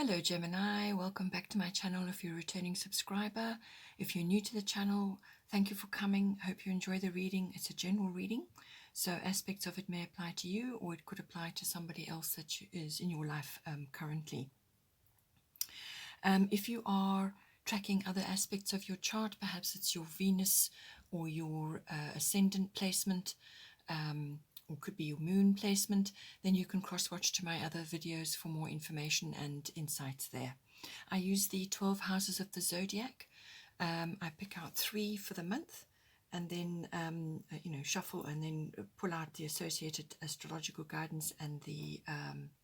Hello Gemini, welcome back to my channel if you're a returning subscriber. If you're new to the channel, thank you for coming. I hope you enjoy the reading. It's a general reading, so aspects of it may apply to you or it could apply to somebody else that is in your life currently. If you are tracking other aspects of your chart, perhaps it's your Venus or your ascendant placement, or could be your moon placement, then you can cross-watch to my other videos for more information and insights there. I use the 12 houses of the zodiac. I pick out 3 for the month and then shuffle and then pull out the associated astrological guidance and the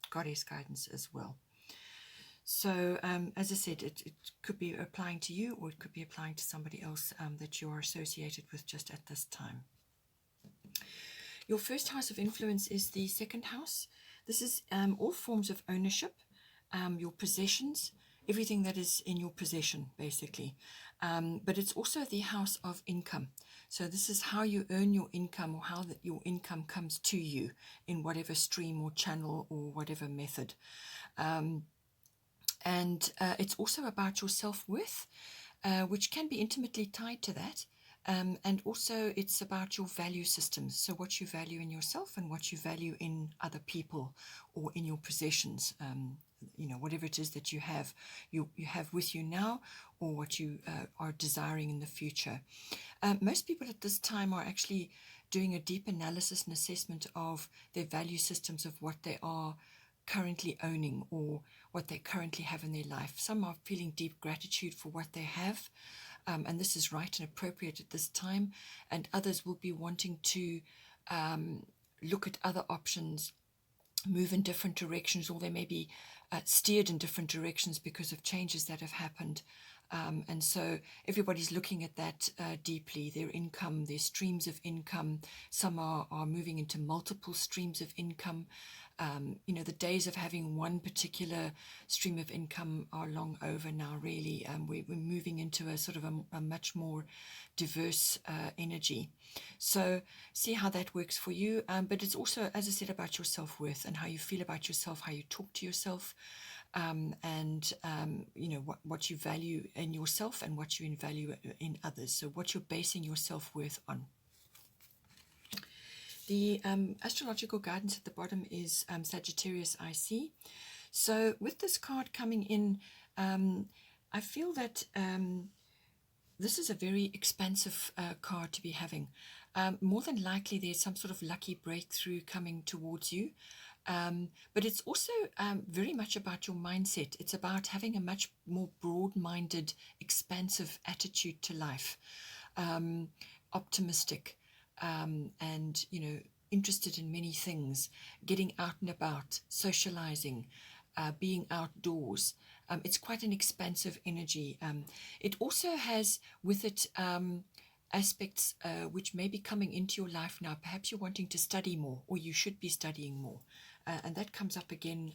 goddess guidance as well. So as I said, it could be applying to you or it could be applying to somebody else that you are associated with just at this time. Your first house of influence is the second house. This is all forms of ownership, your possessions, everything that is in your possession, basically. But it's also the house of income. So this is how you earn your income or how that your income comes to you in whatever stream or channel or whatever method. It's also about your self-worth, which can be intimately tied to that. And also it's about your value systems, so what you value in yourself and what you value in other people or in your possessions, whatever it is that you have with you now or what you are desiring in the future. Most people at this time are actually doing a deep analysis and assessment of their value systems, of what they are currently owning or what they currently have in their life. Some are feeling deep gratitude for what they have, and this is right and appropriate at this time, and others will be wanting to look at other options, move in different directions, or they may be steered in different directions because of changes that have happened. And so everybody's looking at that deeply, their income, their streams of income. Some are moving into multiple streams of income. The days of having one particular stream of income are long over now, really. We're moving into a sort of a much more diverse energy. So see how that works for you. But it's also, as I said, about your self-worth and how you feel about yourself, how you talk to yourself, what you value in yourself and what you value in others. So what you're basing your self-worth on. The astrological guidance at the bottom is Sagittarius IC. So with this card coming in, I feel that this is a very expansive card to be having. More than likely there's some sort of lucky breakthrough coming towards you. But it's also very much about your mindset. It's about having a much more broad-minded, expansive attitude to life, optimistic, and interested in many things, getting out and about, socializing, being outdoors. It's quite an expansive energy. It also has with it aspects which may be coming into your life now. Perhaps you're wanting to study more, or you should be studying more. And that comes up again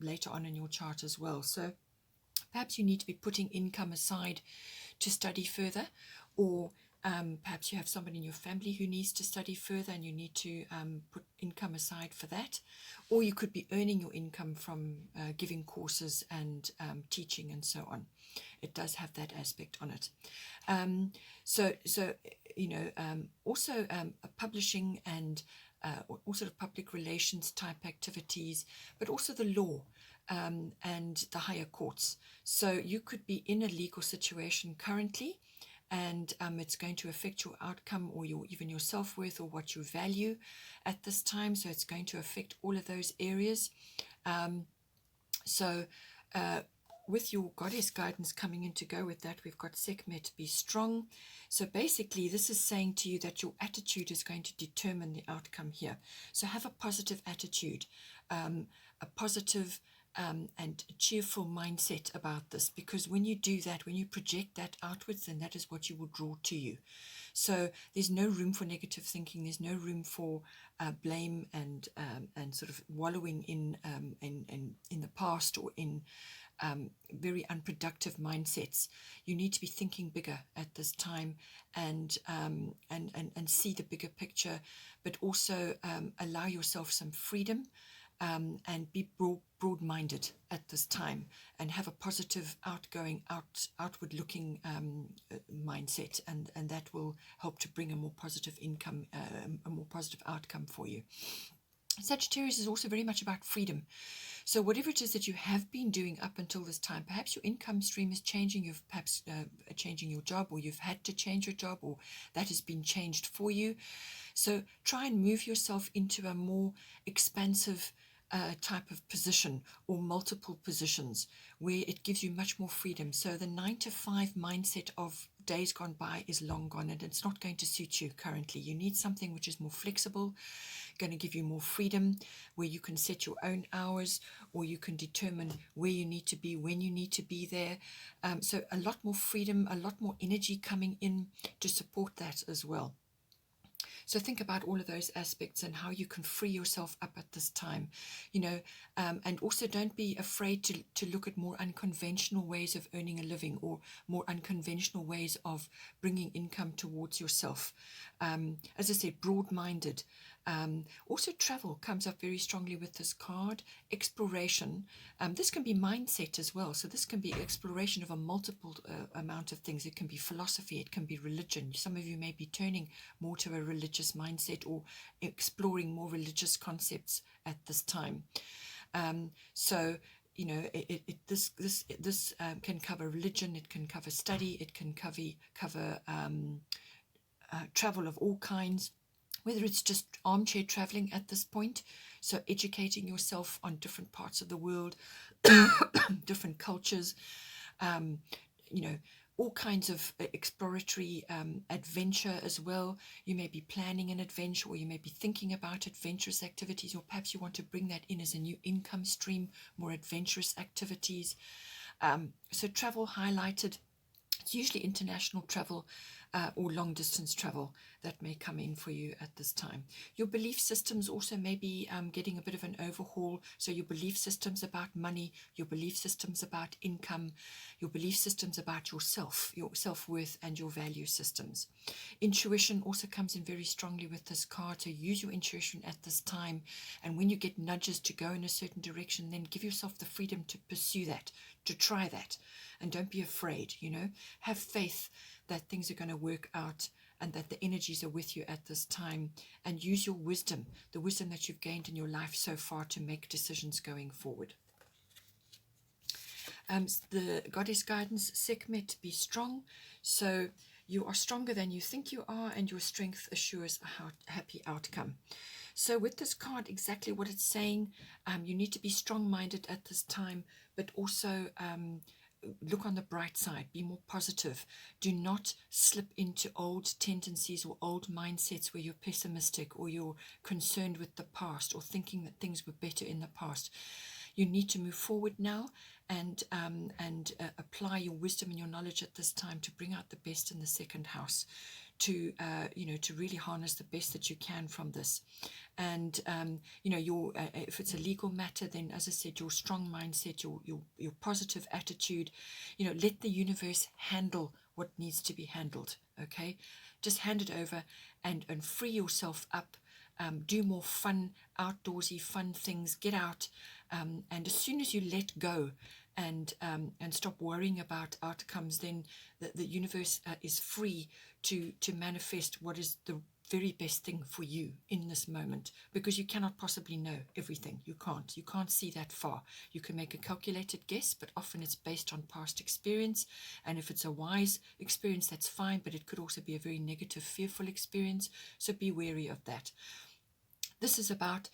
later on in your chart as well. So perhaps you need to be putting income aside to study further, or perhaps you have someone in your family who needs to study further and you need to put income aside for that. Or you could be earning your income from giving courses and teaching and so on. It does have that aspect on it. Also publishing and all sort of public relations type activities, but also the law and the higher courts. So you could be in a legal situation currently, and it's going to affect your outcome or even your self-worth or what you value at this time. So it's going to affect all of those areas. With your goddess guidance coming in to go with that, we've got Sekhmet, be strong. So basically this is saying to you that your attitude is going to determine the outcome here. So have a positive attitude, a positive and cheerful mindset about this, because when you do that, when you project that outwards, then that is what you will draw to you. So there's no room for negative thinking. There's no room for blame and sort of wallowing in the past or in very unproductive mindsets. You need to be thinking bigger at this time and see the bigger picture, but also allow yourself some freedom and be broad-minded at this time and have a positive, outgoing, outward-looking mindset, and that will help to bring a more positive income, a more positive outcome for you. Sagittarius is also very much about freedom. So whatever it is that you have been doing up until this time, perhaps your income stream is changing, you've perhaps changing your job, or you've had to change your job, or that has been changed for you. So try and move yourself into a more expansive type of position, or multiple positions, where it gives you much more freedom. So the 9 to 5 mindset of days gone by is long gone, and it's not going to suit you currently. You need something which is more flexible, going to give you more freedom, where you can set your own hours, or you can determine where you need to be, when you need to be there. So a lot more freedom, a lot more energy coming in to support that as well. So think about all of those aspects and how you can free yourself up at this time, and also don't be afraid to look at more unconventional ways of earning a living, or more unconventional ways of bringing income towards yourself. As I said, broad-minded. Also, travel comes up very strongly with this card. Exploration. This can be mindset as well. So this can be exploration of a multiple amount of things. It can be philosophy. It can be religion. Some of you may be turning more to a religious mindset, or exploring more religious concepts at this time. So this can cover religion. It can cover study. It can cover travel of all kinds, whether it's just armchair traveling at this point, so educating yourself on different parts of the world, different cultures, all kinds of exploratory adventure as well. You may be planning an adventure, or you may be thinking about adventurous activities, or perhaps you want to bring that in as a new income stream, more adventurous activities. So travel highlighted. It's usually international travel, or long distance travel that may come in for you at this time. Your belief systems also may be getting a bit of an overhaul. So your belief systems about money, your belief systems about income, your belief systems about yourself, your self-worth, and your value systems. Intuition also comes in very strongly with this card. So use your intuition at this time. And when you get nudges to go in a certain direction, then give yourself the freedom to pursue that, to try that. And don't be afraid, have faith that things are going to work out, and that the energies are with you at this time. And use your wisdom, the wisdom that you've gained in your life so far, to make decisions going forward. The goddess guidance, Sekhmet, be strong. So you are stronger than you think you are, and your strength assures a happy outcome. So with this card, exactly what it's saying, you need to be strong-minded at this time, but also look on the bright side, be more positive. Do not slip into old tendencies or old mindsets where you're pessimistic, or you're concerned with the past, or thinking that things were better in the past. You need to move forward now, and apply your wisdom and your knowledge at this time to bring out the best in the second house, to really harness the best that you can from this. And if it's a legal matter, then, as I said, your strong mindset, your positive attitude, let the universe handle what needs to be handled. Okay, just hand it over, and free yourself up. Do more fun, outdoorsy fun things. Get out, and as soon as you let go and stop worrying about outcomes, then the universe is free to manifest what is the very best thing for you in this moment, because you cannot possibly know everything. You can't see that far. You can make a calculated guess, but often it's based on past experience, and if it's a wise experience, that's fine, but it could also be a very negative, fearful experience, so be wary of that. This is about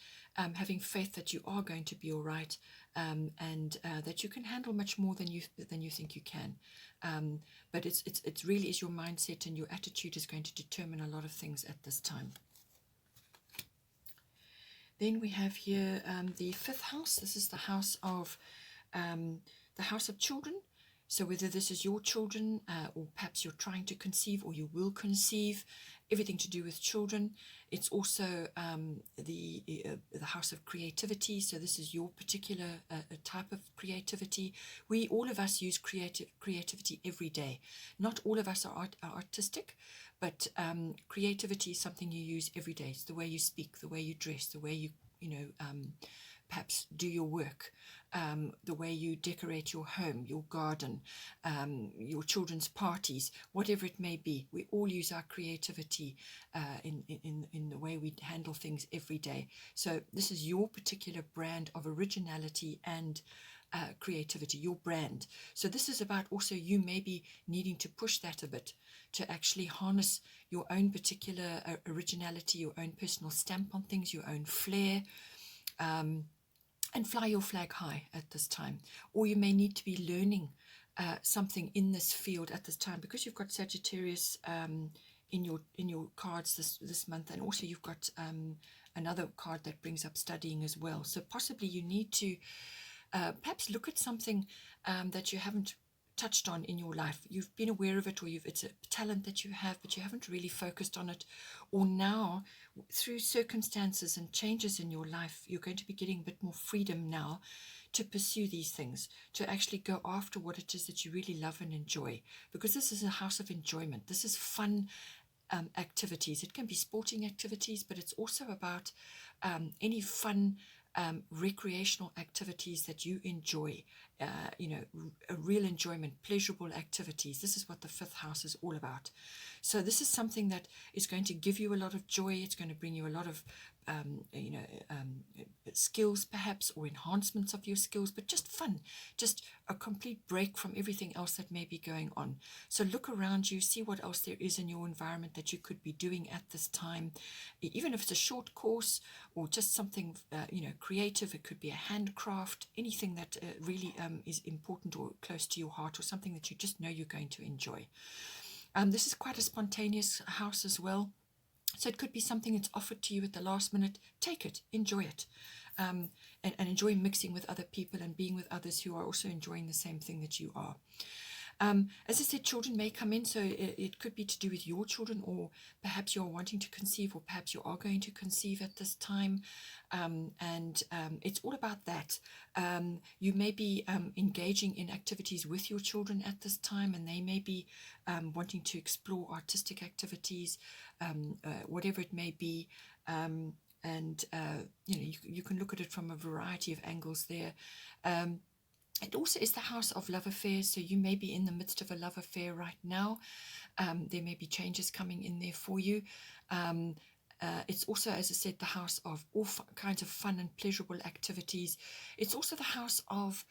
having faith that you are going to be all right, and that you can handle much more than you think you can. But it really is your mindset, and your attitude is going to determine a lot of things at this time. Then we have here the 5th house. This is the house of children. So whether this is your children, or perhaps you're trying to conceive, or you will conceive, everything to do with children. It's also the house of creativity. So this is your particular type of creativity. All of us use creativity every day. Not all of us are artistic, but creativity is something you use every day. It's the way you speak, the way you dress, the way you perhaps do your work, the way you decorate your home, your garden, your children's parties, whatever it may be. We all use our creativity in the way we handle things every day. So this is your particular brand of originality and creativity, your brand. So this is about also you maybe needing to push that a bit, to actually harness your own particular originality, your own personal stamp on things, your own flair, and fly your flag high at this time. Or you may need to be learning something in this field at this time, because you've got Sagittarius in your cards this month, and also you've got another card that brings up studying as well. So possibly you need to perhaps look at something that you haven't touched on in your life. You've been aware of it, or it's a talent that you have, but you haven't really focused on it. Or now, through circumstances and changes in your life, you're going to be getting a bit more freedom now to pursue these things, to actually go after what it is that you really love and enjoy, because this is a house of enjoyment. This is fun activities. It can be sporting activities, but it's also about any fun recreational activities that you enjoy, a real enjoyment, pleasurable activities. This is what the fifth house is all about. So this is something that is going to give you a lot of joy. It's going to bring you a lot of skills perhaps, or enhancements of your skills, but just fun, just a complete break from everything else that may be going on. So look around you, see what else there is in your environment that you could be doing at this time, even if it's a short course or just something creative. It could be a handcraft, anything that really is important or close to your heart, or something that you just know you're going to enjoy. This is quite a spontaneous house as well. So it could be something that's offered to you at the last minute. Take it, enjoy it, and enjoy mixing with other people and being with others who are also enjoying the same thing that you are. As I said, children may come in, so it could be to do with your children, or perhaps you're wanting to conceive, or perhaps you are going to conceive at this time, and it's all about that. You may be engaging in activities with your children at this time, and they may be wanting to explore artistic activities, whatever it may be, and you can look at it from a variety of angles there. It also is the house of love affairs, so you may be in the midst of a love affair right now. There may be changes coming in there for you. It's also, as I said, the house of all kinds of fun and pleasurable activities. It's also the house of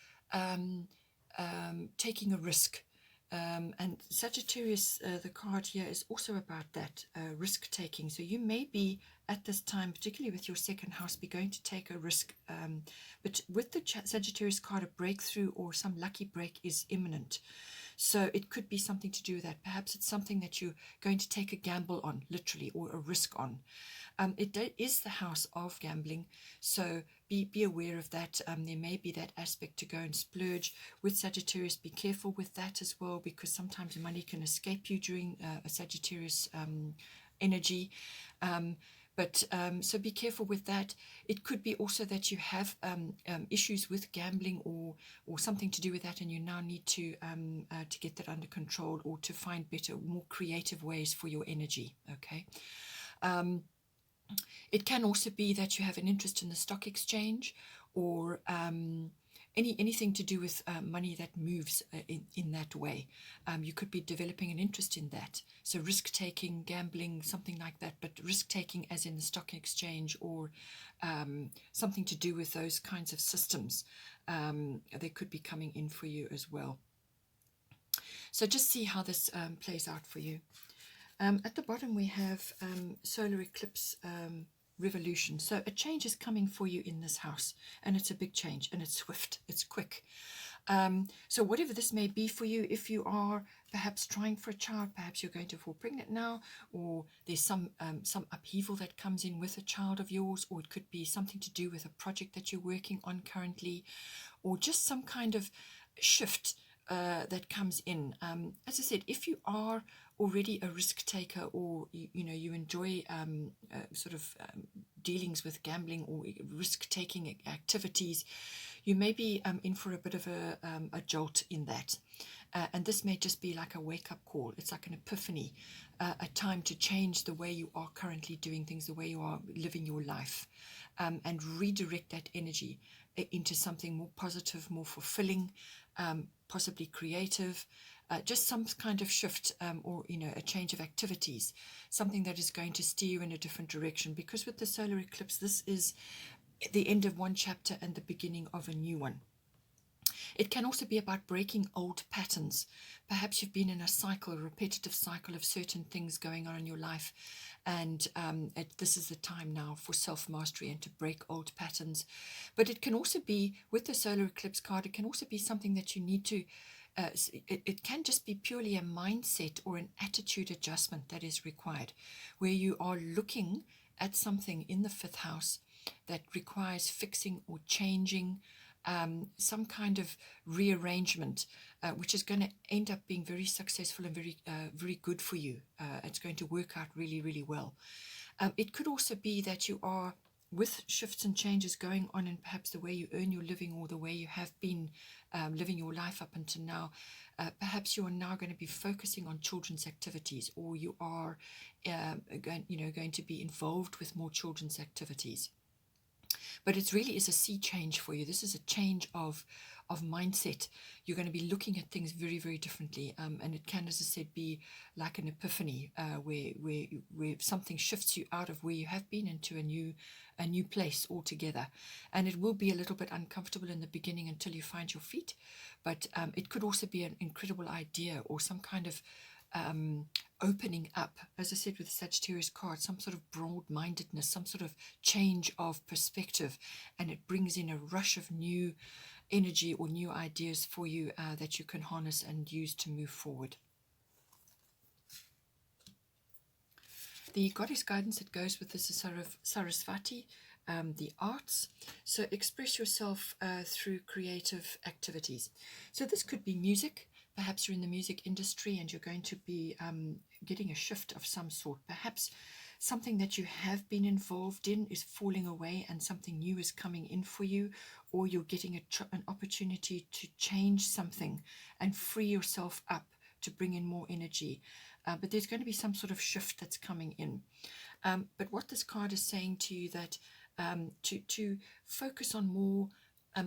taking a risk. And Sagittarius, the card here, is also about that, risk-taking. So you may be, at this time, particularly with your second house, be going to take a risk. But with the Sagittarius card, a breakthrough or some lucky break is imminent. So it could be something to do with that. Perhaps it's something that you're going to take a gamble on, literally, or a risk on. It is the house of gambling, so be aware of that. There may be that aspect to go and splurge. With Sagittarius, be careful with that as well, because sometimes money can escape you during a Sagittarius energy. So be careful with that. It could be also that you have issues with gambling or something to do with that, and you now need to get that under control, or to find better, more creative ways for your energy. Okay. It can also be that you have an interest in the stock exchange, or anything to do with money that moves in that way. You could be developing an interest in that. So risk-taking, gambling, something like that, but risk-taking as in the stock exchange, or something to do with those kinds of systems. They could be coming in for you as well. So just see how this plays out for you. At the bottom we have solar eclipse revolution. So a change is coming for you in this house, and it's a big change, and it's swift, it's quick. So whatever this may be for you, if you are perhaps trying for a child, perhaps you're going to fall pregnant now, or there's some upheaval that comes in with a child of yours, or it could be something to do with a project that you're working on currently, or just some kind of shift that comes in. As I said, if you are already a risk taker, or you enjoy dealings with gambling or risk taking activities, you may be in for a bit of a jolt in that. And this may just be like a wake-up call. It's like an epiphany, a time to change the way you are currently doing things, the way you are living your life. and redirect that energy into something more positive, more fulfilling, possibly creative, just some kind of shift, or a change of activities, something that is going to steer you in a different direction. Because with the solar eclipse, this is the end of one chapter and the beginning of a new one. It can also be about breaking old patterns. Perhaps you've been in a cycle, a repetitive cycle of certain things going on in your life, and this is the time now for self-mastery and to break old patterns. But it can also be, with the solar eclipse card, it can also be something that you need to, it can just be purely a mindset or an attitude adjustment that is required, where you are looking at something in the fifth house that requires fixing or changing, some kind of rearrangement, which is going to end up being very successful and very good for you. It's going to work out really, really well. It could also be that you are, with shifts and changes going on in perhaps the way you earn your living or the way you have been living your life up until now, perhaps you are now going to be focusing on children's activities, or you are going to be involved with more children's activities. But it really is a sea change for you. This is a change of mindset. You're going to be looking at things very, very differently. And it can, as I said, be like an epiphany, where something shifts you out of where you have been into a new place altogether. And it will be a little bit uncomfortable in the beginning until you find your feet. But it could also be an incredible idea, or some kind of opening up, as I said with the Sagittarius card, some sort of broad-mindedness, some sort of change of perspective, and it brings in a rush of new energy or new ideas for you that you can harness and use to move forward. The goddess guidance that goes with this is Sarasvati, the arts. So express yourself through creative activities. So this could be music. Perhaps you're in the music industry and you're going to be getting a shift of some sort. Perhaps something that you have been involved in is falling away and something new is coming in for you, or you're getting an opportunity to change something and free yourself up to bring in more energy. But there's going to be some sort of shift that's coming in. But what this card is saying to you, that to focus on more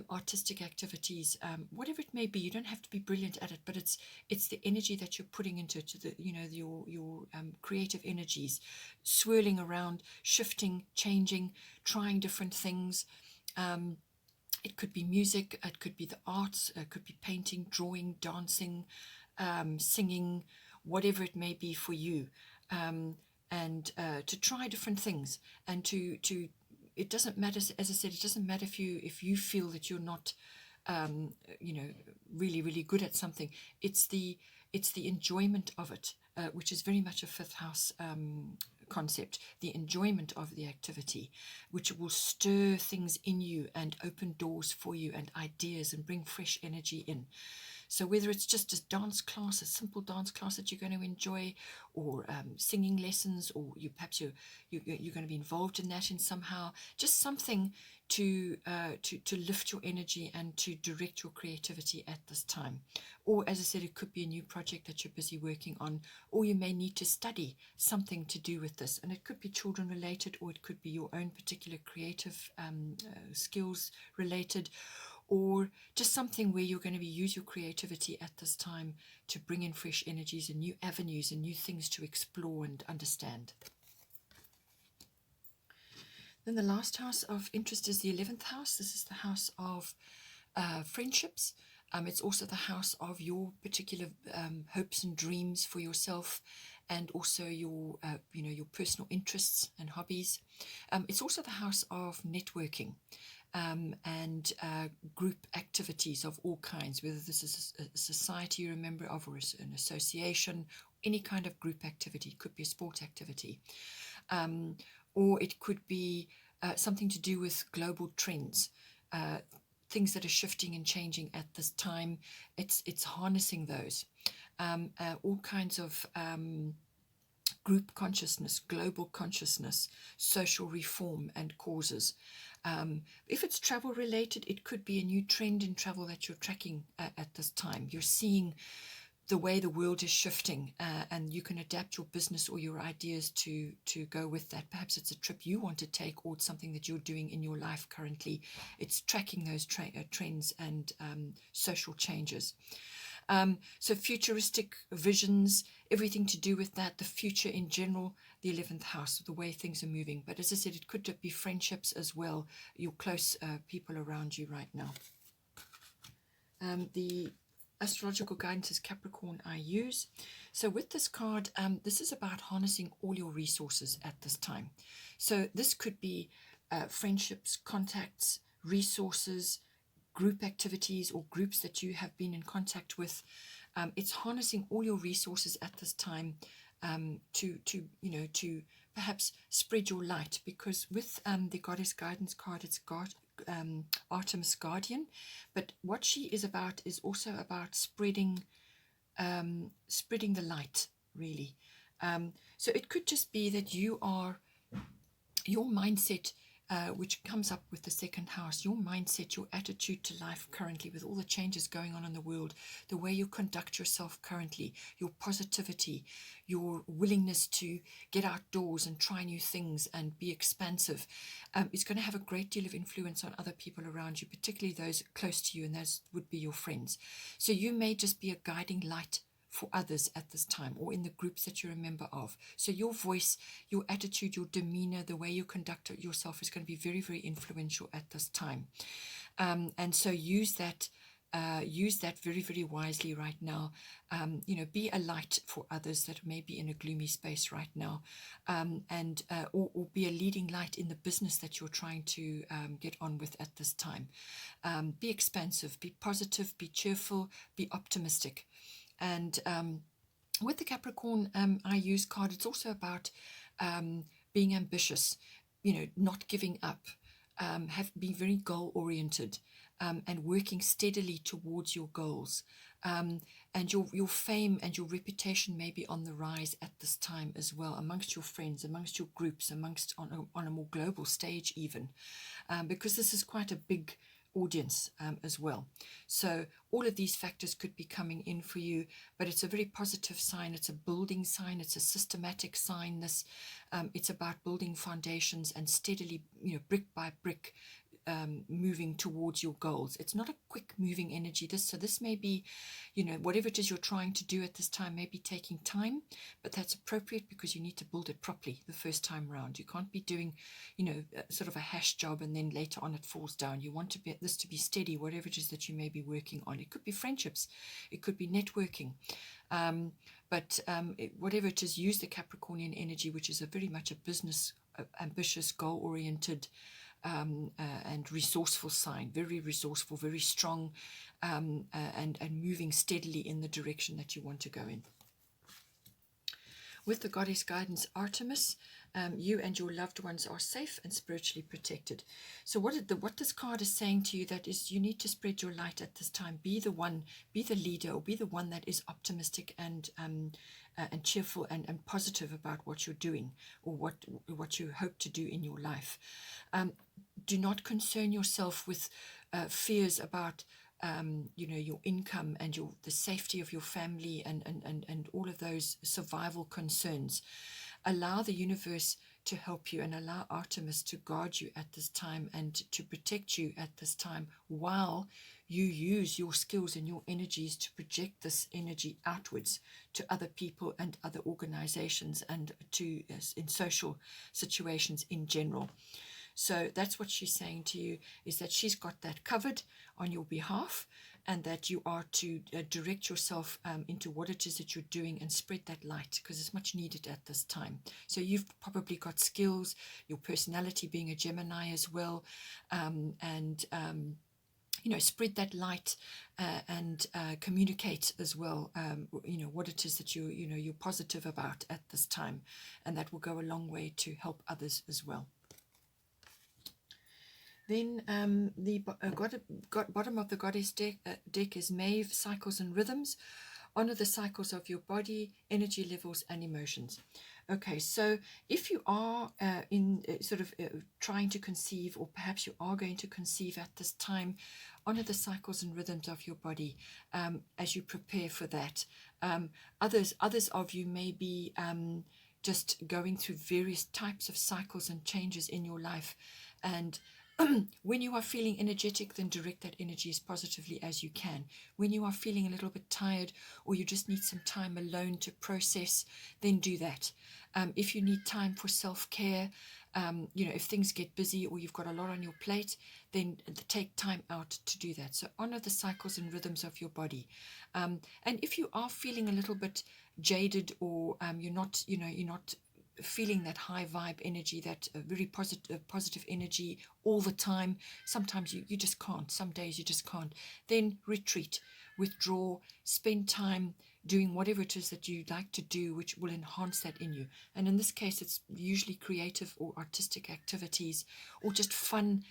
artistic activities, whatever it may be. You don't have to be brilliant at it, but it's the energy that you're putting into it, your creative energies, swirling around, shifting, changing, trying different things. It could be music, it could be the arts, it could be painting, drawing, dancing, singing, whatever it may be for you, and to try different things, and to it doesn't matter, as I said, it doesn't matter if you feel that you're not, really, really good at something. It's the enjoyment of it, which is very much a fifth house concept, the enjoyment of the activity, which will stir things in you and open doors for you and ideas and bring fresh energy in. So whether it's just a dance class, a simple dance class that you're going to enjoy, or singing lessons, or perhaps you're going to be involved in that in somehow, just something to lift your energy and to direct your creativity at this time. Or, as I said, it could be a new project that you're busy working on, or you may need to study something to do with this, and it could be children related, or it could be your own particular creative skills related, or just something where you're going to use your creativity at this time to bring in fresh energies and new avenues and new things to explore and understand. Then the last house of interest is the 11th house. This is the house of friendships. It's also the house of your particular hopes and dreams for yourself, and also your personal interests and hobbies. It's also the house of networking. And group activities of all kinds, whether this is a society you're a member of, or an association, any kind of group activity. It could be a sport activity, or it could be something to do with global trends, things that are shifting and changing at this time. It's harnessing those, all kinds of group consciousness, global consciousness, social reform and causes. If it's travel related, it could be a new trend in travel that you're tracking at this time. You're seeing the way the world is shifting, and you can adapt your business or your ideas to go with that. Perhaps it's a trip you want to take, or it's something that you're doing in your life currently. It's tracking those trends and social changes. So futuristic visions, everything to do with that, the future in general, the 11th house, the way things are moving. But as I said, it could be friendships as well, your close people around you right now. The astrological guidance is Capricorn I use. So with this card, this is about harnessing all your resources at this time. So this could be friendships, contacts, resources, group activities, or groups that you have been in contact with. It's harnessing all your resources at this time to perhaps spread your light, because with the Goddess Guidance card, it's got Artemis Guardian, but what she is about is also about spreading the light, really. So it could just be that your mindset, which comes up with the second house, your mindset, your attitude to life currently, with all the changes going on in the world, the way you conduct yourself currently, your positivity, your willingness to get outdoors and try new things and be expansive, is going to have a great deal of influence on other people around you, particularly those close to you, and those would be your friends. So you may just be a guiding light for others at this time, or in the groups that you're a member of. So your voice, your attitude, your demeanor, the way you conduct yourself is going to be very, very influential at this time. And so use that very, very wisely right now. Be a light for others that may be in a gloomy space right now, or be a leading light in the business that you're trying to get on with at this time. Be expansive, be positive, be cheerful, be optimistic. And with the Capricorn I use card, it's also about being ambitious, not giving up, being very goal oriented, and working steadily towards your goals. And your fame and your reputation may be on the rise at this time as well, amongst your friends, amongst your groups, on a more global stage even, because this is quite a big audience as well. So all of these factors could be coming in for you, but it's a very positive sign. It's a building sign. It's a systematic sign. It's about building foundations and steadily, brick by brick, moving towards your goals. It's not a quick moving energy. This may be, whatever it is you're trying to do at this time may be taking time, but that's appropriate because you need to build it properly the first time round. You can't be doing, sort of a hash job and then later on it falls down. You want this to be steady, whatever it is that you may be working on. It could be friendships, it could be networking, but whatever it is, use the Capricornian energy, which is very much a business, ambitious, goal-oriented, and resourceful sign, very resourceful, very strong, and moving steadily in the direction that you want to go in. With the Goddess Guidance Artemis, you and your loved ones are safe and spiritually protected. So what this card is saying to you, that is, you need to spread your light at this time. Be the one, be the leader, or be the one that is optimistic and cheerful and positive about what you're doing, or what you hope to do in your life. Do not concern yourself with fears about your income and the safety of your family and all of those survival concerns. Allow the universe to help you, and allow Artemis to guard you at this time and to protect you at this time, while you use your skills and your energies to project this energy outwards to other people and other organizations, and in social situations in general. So that's what she's saying to you, is that she's got that covered on your behalf, and that you are to direct yourself into what it is that you're doing and spread that light, because it's much needed at this time. So you've probably got skills, your personality being a Gemini as well, and spread that light and communicate as well, what it is that you're positive about at this time, and that will go a long way to help others as well. Then the bottom of the Goddess deck is Maeve, Cycles and Rhythms. Honor the cycles of your body, energy levels and emotions. Okay, so if you are in sort of trying to conceive, or perhaps you are going to conceive at this time, honor the cycles and rhythms of your body as you prepare for that. Others of you may be just going through various types of cycles and changes in your life. And when you are feeling energetic, then direct that energy as positively as you can. When you are feeling a little bit tired, or you just need some time alone to process, then do that. If you need time for self-care, if things get busy or you've got a lot on your plate, then take time out to do that. So honor the cycles and rhythms of your body. And if you are feeling a little bit jaded, or you're not feeling that high vibe energy, that very positive energy all the time, sometimes you just can't, some days you just can't, then retreat, withdraw, spend time doing whatever it is that you like to do, which will enhance that in you. And in this case, it's usually creative or artistic activities, or just fun,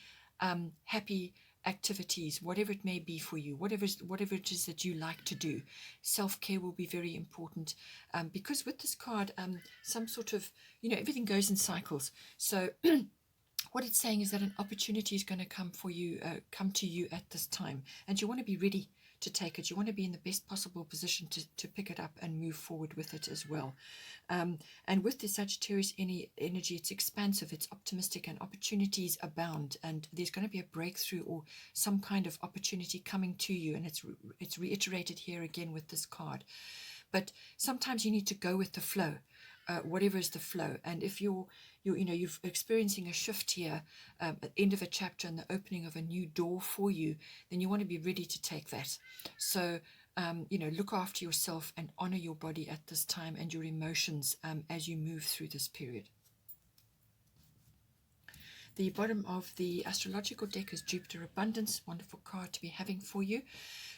happy activities, whatever it may be for you, whatever it is that you like to do. Self-care will be very important, because with this card, some sort of, everything goes in cycles. So what it's saying is that an opportunity is going to come to you at this time, and you want to be ready to take it. You want to be in the best possible position to pick it up and move forward with it as well. And with the Sagittarius energy, it's expansive, it's optimistic, and opportunities abound. And there's going to be a breakthrough or some kind of opportunity coming to you. And it's reiterated here again with this card. But sometimes you need to go with the flow. Whatever is the flow. And if you're experiencing a shift here, at the end of a chapter and the opening of a new door for you, then you want to be ready to take that. So look after yourself and honor your body at this time, and your emotions as you move through this period. The bottom of the astrological deck is Jupiter Abundance. Wonderful card to be having for you.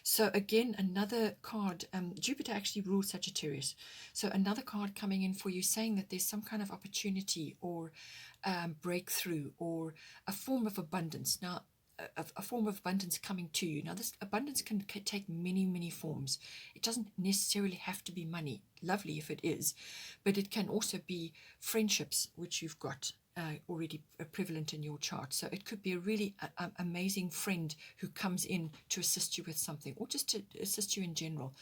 So again, another card. Jupiter actually rules Sagittarius. So another card coming in for you, saying that there's some kind of opportunity or breakthrough, or a form of abundance. Now, a form of abundance coming to you. Now, this abundance can take many, many forms. It doesn't necessarily have to be money. Lovely if it is. But it can also be friendships, which you've got already prevalent in your chart. So it could be a really amazing friend who comes in to assist you with something, or just to assist you in general,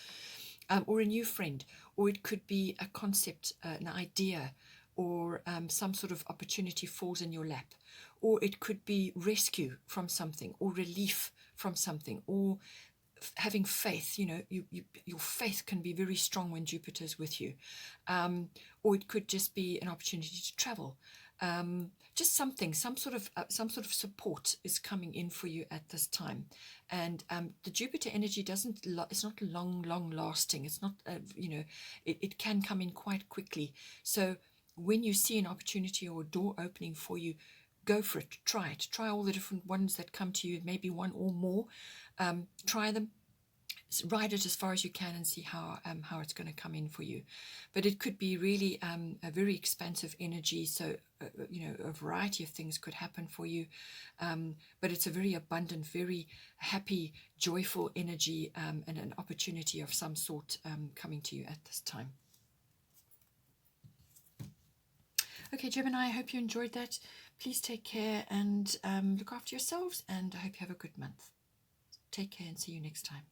or a new friend, or it could be a concept, an idea, or some sort of opportunity falls in your lap, or it could be rescue from something, or relief from something, or having faith. Your faith can be very strong when Jupiter is with you, or it could just be an opportunity to travel. Just some sort of support is coming in for you at this time. And the Jupiter energy it's not long lasting. It's not, it can come in quite quickly. So when you see an opportunity or a door opening for you, go for it. Try all the different ones that come to you, maybe one or more. Try them. Ride it as far as you can and see how it's going to come in for you. But it could be really a very expansive energy. So a variety of things could happen for you. But it's a very abundant, very happy, joyful energy, and an opportunity of some sort coming to you at this time. Okay, Gemini, I hope you enjoyed that. Please take care and look after yourselves, and I hope you have a good month. Take care and see you next time.